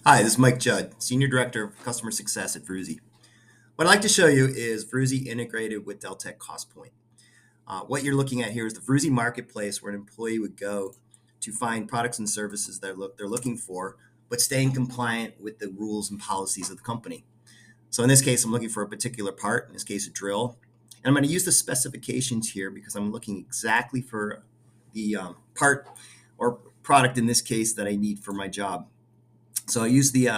Hi, this is Mike Judd, Senior Director of Customer Success at Vroozi. What I'd like to show you is Vroozi integrated with Deltek Costpoint. What you're looking at here is the Vroozi Marketplace where an employee would go to find products and services that they're looking for, but staying compliant with the rules and policies of the company. So in this case, I'm looking for a particular part, in this case, a drill. And I'm going to use the specifications here because I'm looking exactly for the part or product in this case that I need for my job. So I use the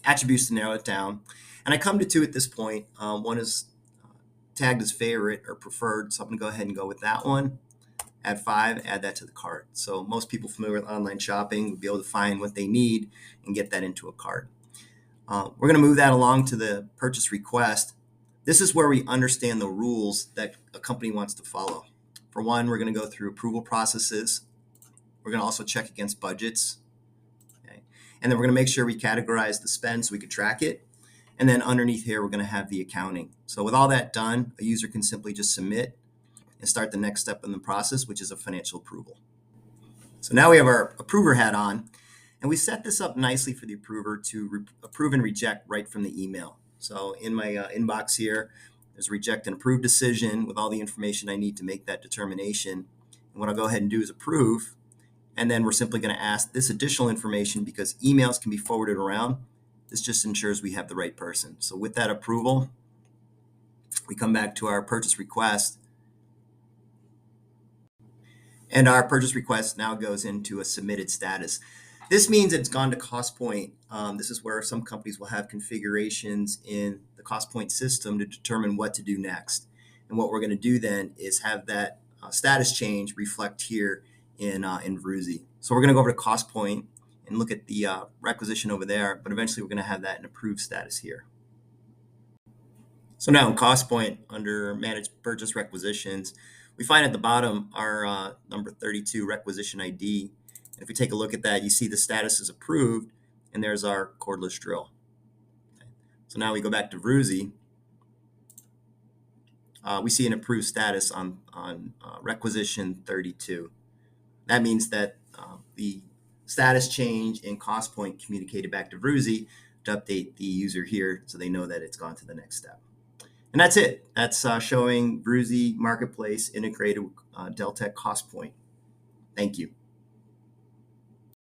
attributes to narrow it down, and I come to two at this point. One is tagged as favorite or preferred, so I'm going to go ahead and go with that one. Add five, add that to the cart. So most people familiar with online shopping would be able to find what they need and get that into a cart. We're going to move that along to the purchase request. This is where we understand the rules that a company wants to follow. For one, we're going to go through approval processes. We're going to also check against budgets. And then we're going to make sure we categorize the spend so we could track it. And then underneath here, we're going to have the accounting. So with all that done, a user can simply just submit and start the next step in the process, which is a financial approval. So now we have our approver hat on, and we set this up nicely for the approver to approve and reject right from the email. So in my inbox here, there's reject and approve decision with all the information I need to make that determination. And what I'll go ahead and do is approve. And then we're simply going to ask this additional information because emails can be forwarded around. This just ensures we have the right person. So with that approval, we come back to our purchase request. And our purchase request now goes into a submitted status. This means it's gone to Costpoint. This is where some companies will have configurations in the Costpoint system to determine what to do next. And what we're going to do then is have that status change reflect here in Vroozi. So we're going to go over to Costpoint and look at the requisition over there, but eventually we're going to have that in approved status here. So now in Costpoint, under Manage Purchase Requisitions, we find at the bottom our number 32 requisition ID. And if we take a look at that, you see the status is approved, and there's our cordless drill. Okay. So now we go back to Vroozi. We see an approved status on requisition 32. That means that the status change in Costpoint communicated back to Vroozi to update the user here so they know that it's gone to the next step. And that's it. That's showing Vroozi Marketplace integrated with Deltek Costpoint. Thank you.